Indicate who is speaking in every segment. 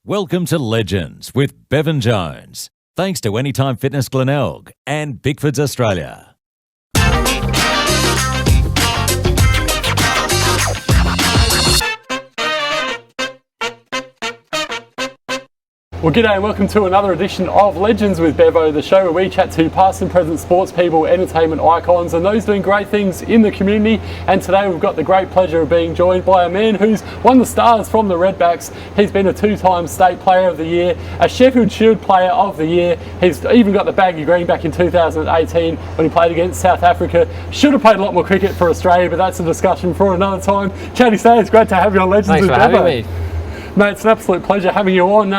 Speaker 1: Welcome to Legends with Bevan Jones. Thanks to Anytime Fitness Glenelg and Bickford's Australia.
Speaker 2: Well, g'day and welcome to another edition of Legends with Bevo, the show where we chat to past and present sports people, entertainment icons and those doing great things in the community. And today we've got the great pleasure of being joined by a man who's won the stars from the Redbacks. He's been a two-time State Player of the Year, a Sheffield Shield Player of the Year. He's even got the baggy green back in 2018 when he played against South Africa. Should have played a lot more cricket for Australia, but that's a discussion for another time. Chatty Stay, it's great to have you on Legends with Bevo.
Speaker 3: Thanks for having me.
Speaker 2: Mate, it's an absolute pleasure having you on.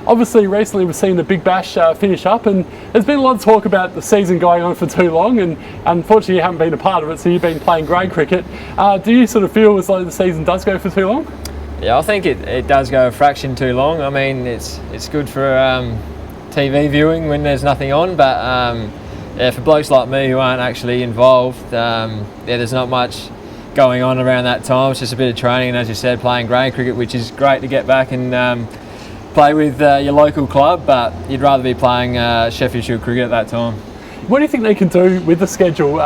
Speaker 2: Obviously, recently we've seen the Big Bash finish up, and there's been a lot of talk about the season going on for too long, and unfortunately you haven't been a part of it, so you've been playing grade cricket. Do you sort of feel as though the season does go for too long?
Speaker 3: Yeah, I think it does go a fraction too long. I mean, it's good for TV viewing when there's nothing on, but yeah, for blokes like me who aren't actually involved, yeah, there's not much going on around that time. It's just a bit of training, and as you said, playing grade cricket, which is great to get back and play with your local club, but you'd rather be playing Sheffield Shield cricket at that time.
Speaker 2: What do you think they can do with the schedule?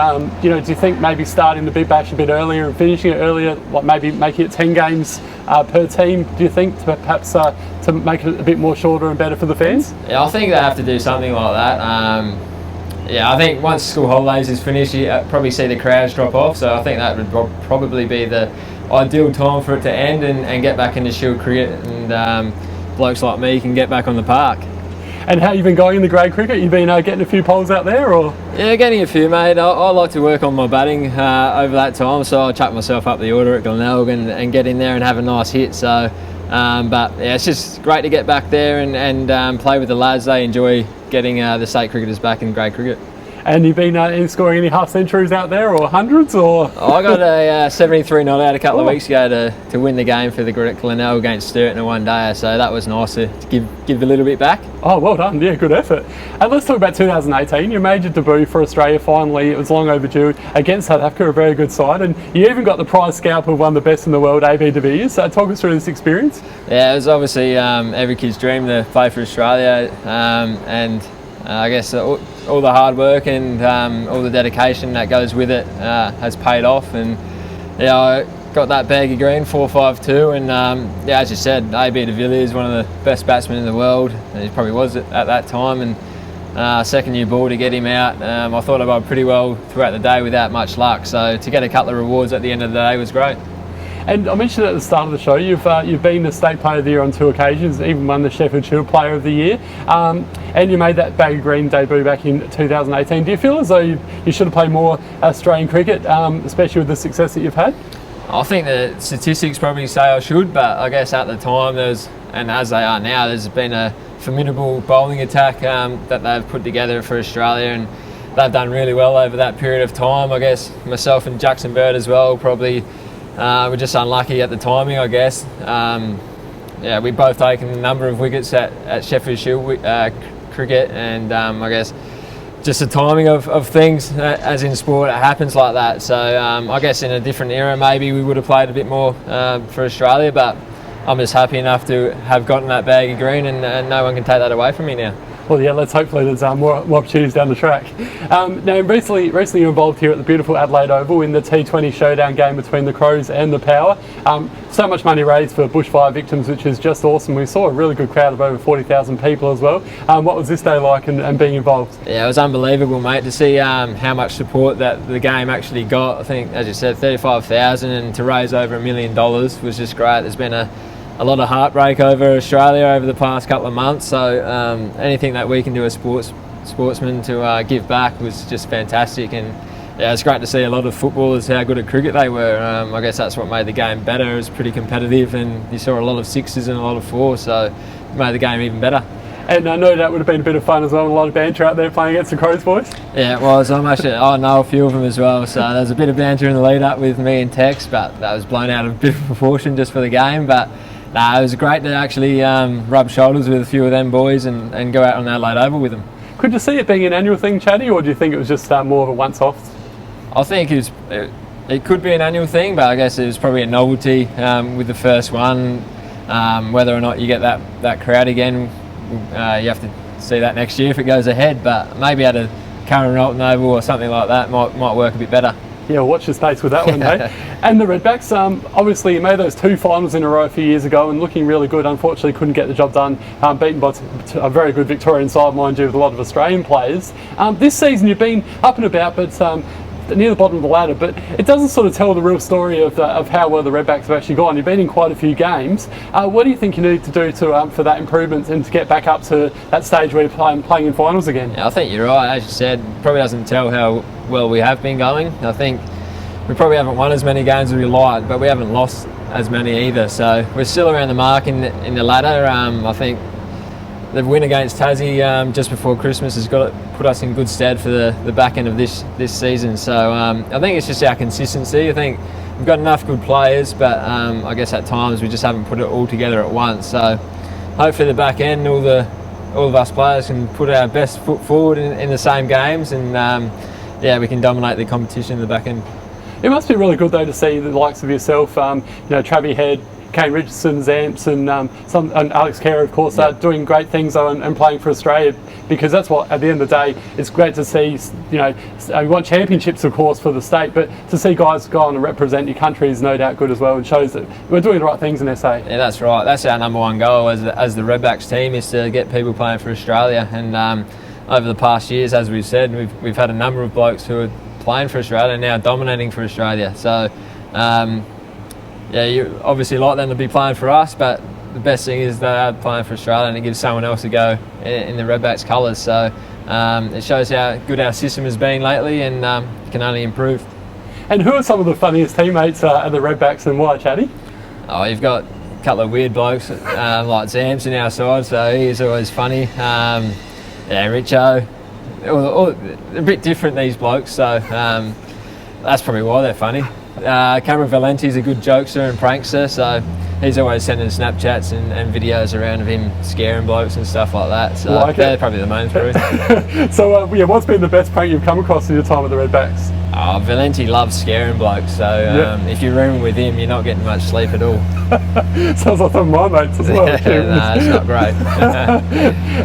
Speaker 2: Do you think maybe starting the Big Bash a bit earlier and finishing it earlier, like maybe making it 10 games per team, do you think, to perhaps to make it a bit more shorter and better for the fans?
Speaker 3: Yeah, I think they have to do something like that. Yeah, I think once school holidays is finished, you probably see the crowds drop off, so I think that would probably be the ideal time for it to end and get back into Shield cricket, and blokes like me can get back on the park.
Speaker 2: And how you been going in the grade cricket? You've been getting a few poles out there, or? Yeah,
Speaker 3: getting a few, mate. I like to work on my batting over that time, so I chuck myself up the order at Glenelg and get in there and have a nice hit. So, but yeah, it's just great to get back there and play with the lads. They enjoy getting the state cricketers back in grade cricket.
Speaker 2: And you've been scoring any half centuries out there, or hundreds, or?
Speaker 3: I got a 73 not out a couple of weeks ago to win the game for the Glenelg against Sturt in a one-dayer, so that was nice to give a little bit back.
Speaker 2: Oh, well done, yeah, good effort. And let's talk about 2018, your major debut for Australia finally. It was long overdue against South Africa, a very good side, and you even got the prize scalp of one of the best in the world, AB de Villiers. So talk us through this experience.
Speaker 3: Yeah, it was obviously every kid's dream to play for Australia, and I guess all the hard work and all the dedication that goes with it has paid off, and yeah, I got that baggy green 4.52, and yeah, as you said, AB de Villiers, one of the best batsmen in the world, and he probably was at that time, and second year ball to get him out. I thought I got pretty well throughout the day without much luck, so to get a couple of rewards at the end of the day was great.
Speaker 2: And I mentioned at the start of the show, you've been the State Player of the Year on 2 occasions, even won the Sheffield Shield Player of the Year, and you made that baggy green debut back in 2018. Do you feel as though you should have played more Australian cricket, especially with the success that you've had?
Speaker 3: I think the statistics probably say I should, but I guess at the time and as they are now, there's been a formidable bowling attack that they've put together for Australia, and they've done really well over that period of time. I guess myself and Jackson Bird as well probably we're just unlucky at the timing, I guess. Yeah, we both taken a number of wickets at Sheffield Shield cricket, and I guess just the timing of things, as in sport, it happens like that. So I guess in a different era, maybe we would have played a bit more for Australia, but I'm just happy enough to have gotten that baggy green, and no one can take that away from me now.
Speaker 2: Well, yeah, let's hopefully there's more opportunities down the track. Now, recently you're involved here at the beautiful Adelaide Oval in the T20 Showdown game between the Crows and the Power. So much money raised for bushfire victims, which is just awesome. We saw a really good crowd of over 40,000 people as well. What was this day like and being involved?
Speaker 3: Yeah, it was unbelievable, mate, to see how much support that the game actually got. I think, as you said, 35,000, and to raise over $1 million was just great. There's been a lot of heartbreak over Australia over the past couple of months, so anything that we can do as sportsmen to give back was just fantastic. And yeah, it's great to see a lot of footballers how good at cricket they were. I guess that's what made the game better. It was pretty competitive, and you saw a lot of sixes and a lot of fours, so it made the game even better.
Speaker 2: And I know that would have been a bit of fun as well, a lot of banter out there playing against the Crows boys.
Speaker 3: Yeah, it was. I know a few of them as well, so there was a bit of banter in the lead up with me and Tex, but that was blown out of a bit of proportion just for the game. But it was great to actually rub shoulders with a few of them boys and go out on Adelaide Oval with them.
Speaker 2: Could you see it being an annual thing, Chatty, or do you think it was just more of a once-off?
Speaker 3: I think it could be an annual thing, but I guess it was probably a novelty with the first one. whether or not you get that crowd again, you have to see that next year if it goes ahead. But maybe at a Curran Rolton Oval or something like that might work a bit better.
Speaker 2: Yeah, watch your space with that one, hey? And the Redbacks, obviously you made those 2 finals in a row a few years ago and looking really good. Unfortunately couldn't get the job done, beaten by a very good Victorian side, mind you, with a lot of Australian players. This season you've been up and about, but near the bottom of the ladder, but it doesn't sort of tell the real story of how well the Redbacks have actually gone. You've been in quite a few games. What do you think you need to do for that improvement and to get back up to that stage where you're playing in finals again?
Speaker 3: Yeah, I think you're right. As you said, probably doesn't tell how well we have been going. I think we probably haven't won as many games as we like, but we haven't lost as many either. So we're still around the mark in the ladder. I think the win against Tassie just before Christmas has put us in good stead for the back end of this season. So I think it's just our consistency. I think we've got enough good players, but I guess at times we just haven't put it all together at once. So hopefully the back end, all of us players can put our best foot forward in the same games, and we can dominate the competition in the back end.
Speaker 2: It must be really good though to see the likes of yourself, Travie Head, Kane Richardson, Zamps, and Alex Carey, of course, doing great things though and playing for Australia, because that's what, at the end of the day, it's great to see. We want championships, of course, for the state, but to see guys go on and represent your country is no doubt good as well, and shows that we're doing the right things in SA.
Speaker 3: Yeah, that's right. That's our number one goal as the Redbacks team, is to get people playing for Australia. And over the past years, as we've said, we've had a number of blokes who are playing for Australia and now dominating for Australia. So you obviously like them to be playing for us, but the best thing is they are playing for Australia, and it gives someone else a go in the Redbacks colours. So it shows how good our system has been lately, and it can only improve.
Speaker 2: And who are some of the funniest teammates at the Redbacks, and why, Chatty?
Speaker 3: Oh, you've got a couple of weird blokes like Zamps in our side, so he's always funny. Richo, a bit different, these blokes, so that's probably why they're funny. Cameron Valenti's a good jokester and prankster, so he's always sending Snapchats and videos around of him scaring blokes and stuff like that. So they're probably the main three.
Speaker 2: So what's been the best prank you've come across in your time at the Redbacks?
Speaker 3: Oh, Valenti loves scaring blokes, so if you're rooming with him, you're not getting much sleep at all.
Speaker 2: Sounds like some of my mates as well.
Speaker 3: No, it's not great.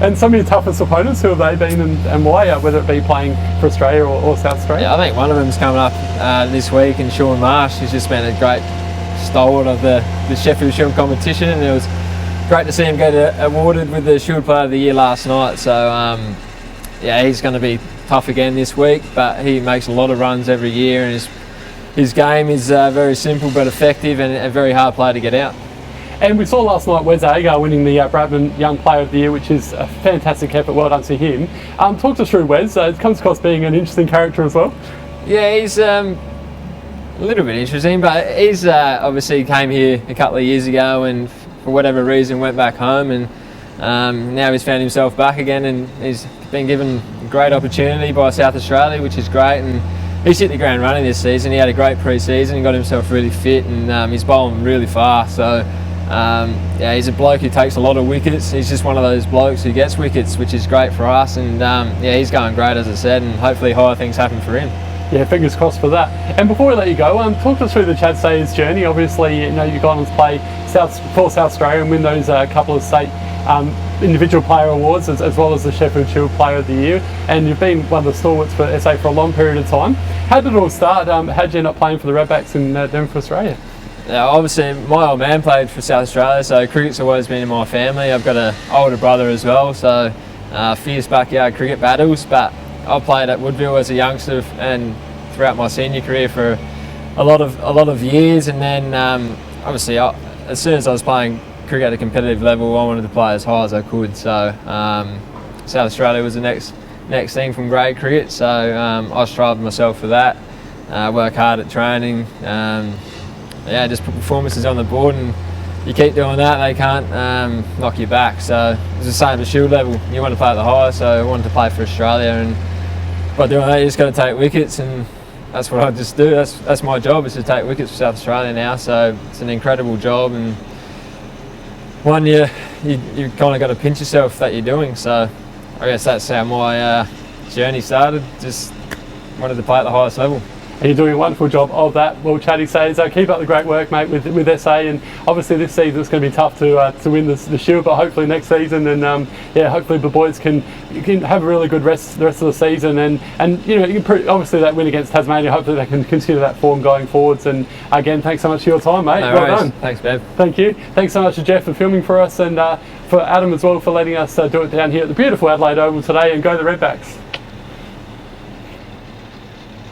Speaker 2: And some of your toughest opponents, who have they been and why, whether it be playing for Australia or South Australia?
Speaker 3: Yeah, I think one of them's coming up this week, and Sean Marsh. He's just been a great stalwart of the Sheffield Shield competition, and it was great to see him get awarded with the Shield Player of the Year last night. So he's going to be tough again this week, but he makes a lot of runs every year, and his game is very simple but effective, and a very hard player to get out.
Speaker 2: And we saw last night Wes Agar winning the Bradman Young Player of the Year, which is a fantastic effort. Well done to him. Talk us through Wes. It comes across being an interesting character as well. Yeah,
Speaker 3: he's a little bit interesting, but he's obviously came here a couple of years ago and for whatever reason went back home, and now he's found himself back again, and he's been given a great opportunity by South Australia, which is great. And he's hit the ground running this season. He had a great pre-season, he got himself really fit, and he's bowling really fast. So he's a bloke who takes a lot of wickets. He's just one of those blokes who gets wickets, which is great for us. And he's going great, as I said, and hopefully higher things happen for him.
Speaker 2: Yeah, fingers crossed for that. And before we let you go, talk us through the Chad Sayers journey. Obviously, you've gone on to play for South Australia and win those couple of state individual player awards, as well as the Sheffield Shield Player of the Year, and you've been one of the stalwarts for SA for a long period of time. How did it all start? How did you end up playing for the Redbacks and then for Australia?
Speaker 3: Obviously, my old man played for South Australia, so cricket's always been in my family. I've got an older brother as well, so fierce backyard cricket battles. But I played at Woodville as a youngster and throughout my senior career for a lot of years, and then obviously as soon as I was playing cricket at a competitive level, I wanted to play as high as I could. So South Australia was the next thing from grade cricket, so I strived myself for that. Work hard at training, just put performances on the board, and you keep doing that, they can't knock you back. So it's the same at Shield level. You want to play at the highest, so I wanted to play for Australia, and by doing that you just got to take wickets, and that's what I just do. That's my job, is to take wickets for South Australia now. So it's an incredible job, and one you kind of got to pinch yourself that you're doing. So I guess that's how my journey started. Just wanted to play at the highest level.
Speaker 2: and you're doing a wonderful job of that. Well, Chatty says, keep up the great work, mate, with SA, and obviously this season it's going to be tough to win the Shield, but hopefully next season, and hopefully the boys can have a really good the rest of the season, and obviously that win against Tasmania, hopefully they can continue that form going forwards. And again, thanks so much for your time, mate.
Speaker 3: No
Speaker 2: well
Speaker 3: worries.
Speaker 2: done.
Speaker 3: Thanks, Bev.
Speaker 2: Thank you. Thanks so much to Jeff for filming for us, and for Adam as well for letting us do it down here at the beautiful Adelaide Oval today. And go the Redbacks.